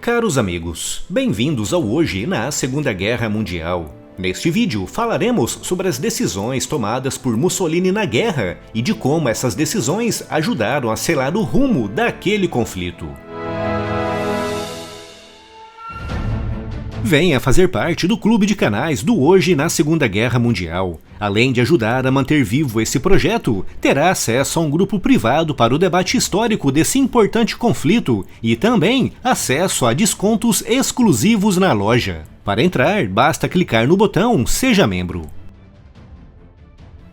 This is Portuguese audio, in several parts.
Caros amigos, bem-vindos ao Hoje na Segunda Guerra Mundial. Neste vídeo falaremos sobre as decisões tomadas por Mussolini na guerra e de como essas decisões ajudaram a selar o rumo daquele conflito. Venha fazer parte do clube de canais do Hoje na Segunda Guerra Mundial. Além de ajudar a manter vivo esse projeto, terá acesso a um grupo privado para o debate histórico desse importante conflito e também acesso a descontos exclusivos na loja. Para entrar, basta clicar no botão Seja Membro.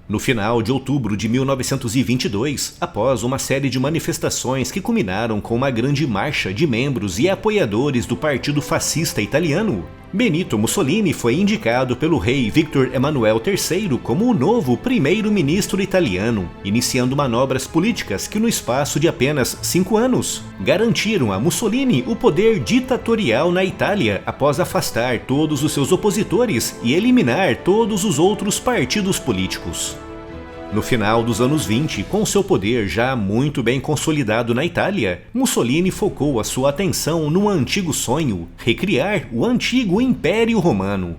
No final de outubro de 1922, após uma série de manifestações que culminaram com uma grande marcha de membros e apoiadores do Partido Fascista Italiano, Benito Mussolini foi indicado pelo rei Victor Emanuel III como o novo primeiro-ministro italiano, iniciando manobras políticas que no espaço de apenas 5 anos, garantiram a Mussolini o poder ditatorial na Itália após afastar todos os seus opositores e eliminar todos os outros partidos políticos. No final dos anos 20, com seu poder já muito bem consolidado na Itália, Mussolini focou a sua atenção num antigo sonho: recriar o antigo Império Romano.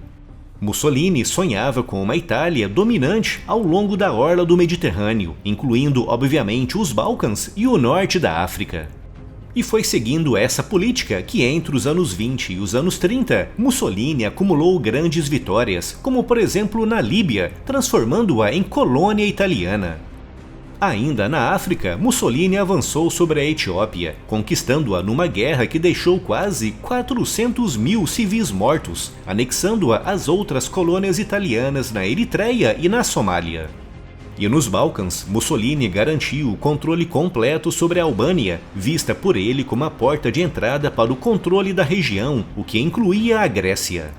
Mussolini sonhava com uma Itália dominante ao longo da orla do Mediterrâneo, incluindo obviamente os Balcãs e o norte da África. E foi seguindo essa política que entre os anos 20 e os anos 30, Mussolini acumulou grandes vitórias, como por exemplo na Líbia, transformando-a em colônia italiana. Ainda na África, Mussolini avançou sobre a Etiópia, conquistando-a numa guerra que deixou quase 400 mil civis mortos, anexando-a às outras colônias italianas na Eritreia e na Somália. E nos Balcãs, Mussolini garantiu o controle completo sobre a Albânia, vista por ele como a porta de entrada para o controle da região, o que incluía a Grécia.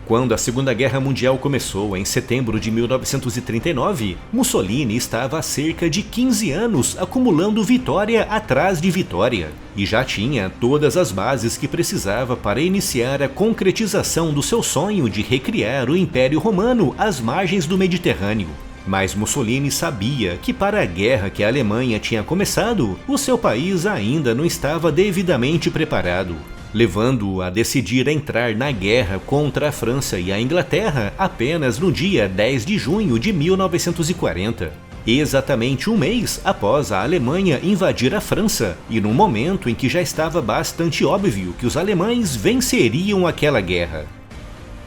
Quando a Segunda Guerra Mundial começou em setembro de 1939, Mussolini estava há cerca de 15 anos acumulando vitória atrás de vitória, e já tinha todas as bases que precisava para iniciar a concretização do seu sonho de recriar o Império Romano às margens do Mediterrâneo. Mas Mussolini sabia que para a guerra que a Alemanha tinha começado, o seu país ainda não estava devidamente preparado, levando-o a decidir entrar na guerra contra a França e a Inglaterra apenas no dia 10 de junho de 1940, exatamente um mês após a Alemanha invadir a França, e num momento em que já estava bastante óbvio que os alemães venceriam aquela guerra.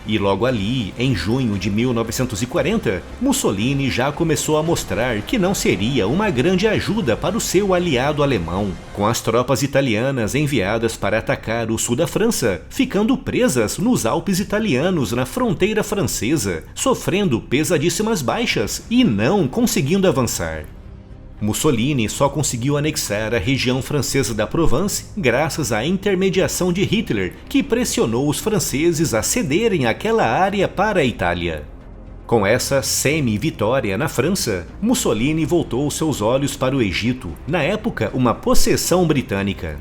E logo ali, em junho de 1940, Mussolini já começou a mostrar que não seria uma grande ajuda para o seu aliado alemão, com as tropas italianas enviadas para atacar o sul da França, ficando presas nos Alpes italianos na fronteira francesa, sofrendo pesadíssimas baixas e não conseguindo avançar. Mussolini só conseguiu anexar a região francesa da Provence graças à intermediação de Hitler, que pressionou os franceses a cederem aquela área para a Itália. Com essa semi-vitória na França, Mussolini voltou seus olhos para o Egito, na época uma possessão britânica.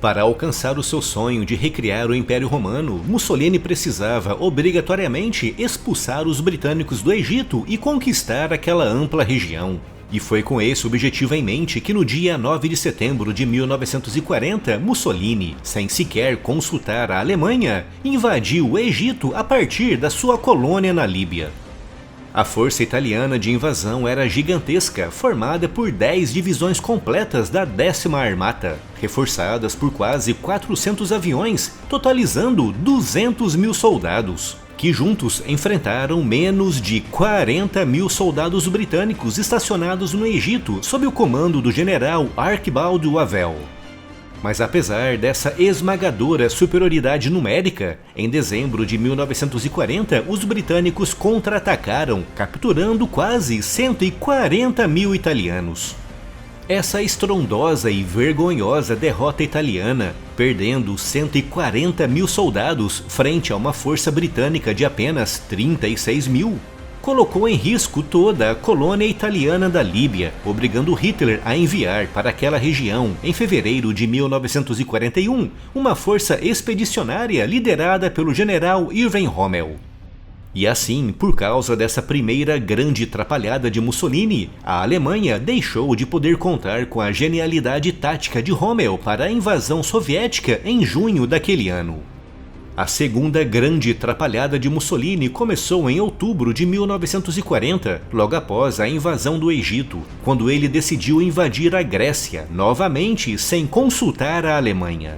Para alcançar o seu sonho de recriar o Império Romano, Mussolini precisava obrigatoriamente expulsar os britânicos do Egito e conquistar aquela ampla região. E foi com esse objetivo em mente que no dia 9 de setembro de 1940, Mussolini, sem sequer consultar a Alemanha, invadiu o Egito a partir da sua colônia na Líbia. A força italiana de invasão era gigantesca, formada por 10 divisões completas da 10ª Armata, reforçadas por quase 400 aviões, totalizando 200 mil soldados, que juntos enfrentaram menos de 40 mil soldados britânicos estacionados no Egito sob o comando do general Archibald Wavell. Mas apesar dessa esmagadora superioridade numérica, em dezembro de 1940 os britânicos contra-atacaram, capturando quase 140 mil italianos. Essa estrondosa e vergonhosa derrota italiana, perdendo 140 mil soldados frente a uma força britânica de apenas 36 mil, colocou em risco toda a colônia italiana da Líbia, obrigando Hitler a enviar para aquela região, em fevereiro de 1941, uma força expedicionária liderada pelo general Irving Rommel. E assim, por causa dessa primeira grande atrapalhada de Mussolini, a Alemanha deixou de poder contar com a genialidade tática de Rommel para a invasão soviética em junho daquele ano. A segunda grande atrapalhada de Mussolini começou em outubro de 1940, logo após a invasão do Egito, quando ele decidiu invadir a Grécia, novamente sem consultar a Alemanha.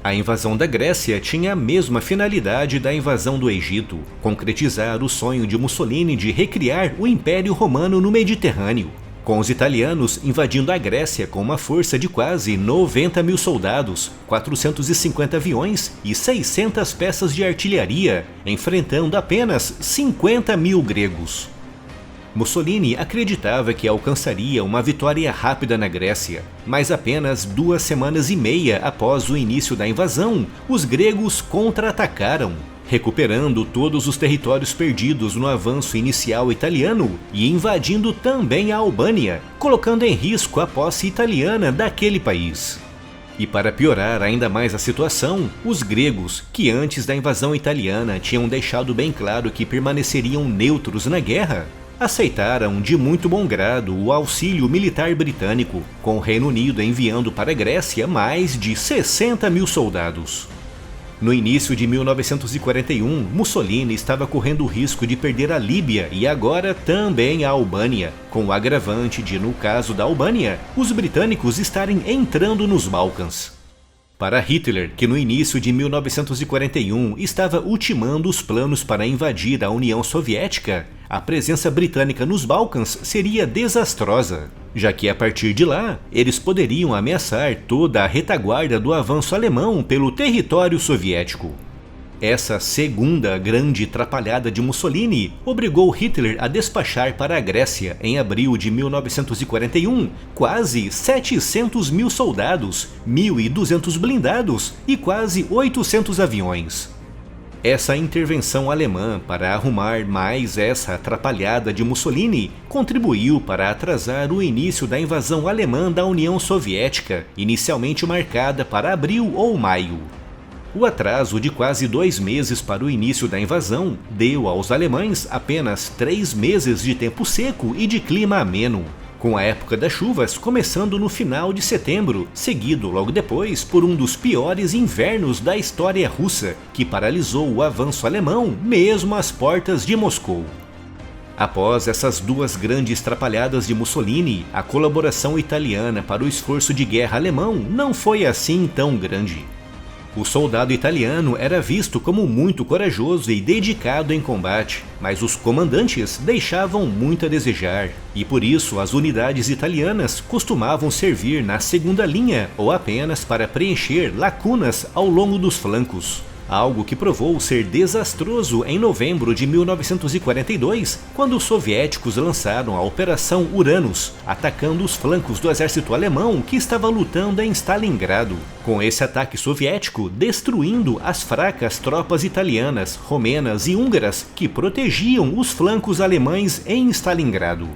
A invasão da Grécia tinha a mesma finalidade da invasão do Egito, concretizar o sonho de Mussolini de recriar o Império Romano no Mediterrâneo, com os italianos invadindo a Grécia com uma força de quase 90 mil soldados, 450 aviões e 600 peças de artilharia, enfrentando apenas 50 mil gregos. Mussolini acreditava que alcançaria uma vitória rápida na Grécia, mas apenas 2 semanas e meia após o início da invasão, os gregos contra-atacaram, recuperando todos os territórios perdidos no avanço inicial italiano e invadindo também a Albânia, colocando em risco a posse italiana daquele país. E para piorar ainda mais a situação, os gregos, que antes da invasão italiana tinham deixado bem claro que permaneceriam neutros na guerra, aceitaram de muito bom grado o auxílio militar britânico, com o Reino Unido enviando para a Grécia mais de 60 mil soldados. No início de 1941, Mussolini estava correndo o risco de perder a Líbia e agora também a Albânia, com o agravante de, no caso da Albânia, os britânicos estarem entrando nos Balcãs. Para Hitler, que no início de 1941 estava ultimando os planos para invadir a União Soviética, a presença britânica nos Balcãs seria desastrosa, já que a partir de lá, eles poderiam ameaçar toda a retaguarda do avanço alemão pelo território soviético. Essa segunda grande atrapalhada de Mussolini obrigou Hitler a despachar para a Grécia, em abril de 1941, quase 700 mil soldados, 1.200 blindados e quase 800 aviões. Essa intervenção alemã para arrumar mais essa atrapalhada de Mussolini contribuiu para atrasar o início da invasão alemã da União Soviética, inicialmente marcada para abril ou maio. O atraso de quase 2 meses para o início da invasão deu aos alemães apenas 3 meses de tempo seco e de clima ameno, com a época das chuvas começando no final de setembro, seguido logo depois por um dos piores invernos da história russa, que paralisou o avanço alemão mesmo às portas de Moscou. Após essas 2 grandes atrapalhadas de Mussolini, a colaboração italiana para o esforço de guerra alemão não foi assim tão grande. O soldado italiano era visto como muito corajoso e dedicado em combate, mas os comandantes deixavam muito a desejar, e por isso as unidades italianas costumavam servir na segunda linha ou apenas para preencher lacunas ao longo dos flancos. Algo que provou ser desastroso em novembro de 1942, quando os soviéticos lançaram a Operação Uranus, atacando os flancos do exército alemão que estava lutando em Stalingrado, com esse ataque soviético destruindo as fracas tropas italianas, romenas e húngaras que protegiam os flancos alemães em Stalingrado.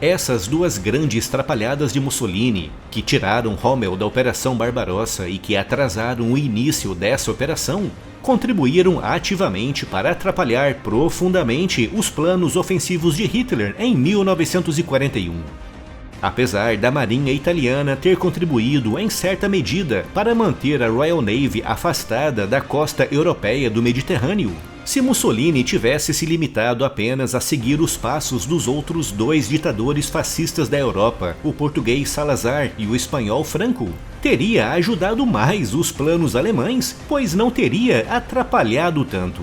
Essas 2 grandes atrapalhadas de Mussolini, que tiraram Rommel da Operação Barbarossa e que atrasaram o início dessa operação, contribuíram ativamente para atrapalhar profundamente os planos ofensivos de Hitler em 1941. Apesar da Marinha Italiana ter contribuído em certa medida para manter a Royal Navy afastada da costa europeia do Mediterrâneo, se Mussolini tivesse se limitado apenas a seguir os passos dos outros 2 ditadores fascistas da Europa, o português Salazar e o espanhol Franco, teria ajudado mais os planos alemães, pois não teria atrapalhado tanto.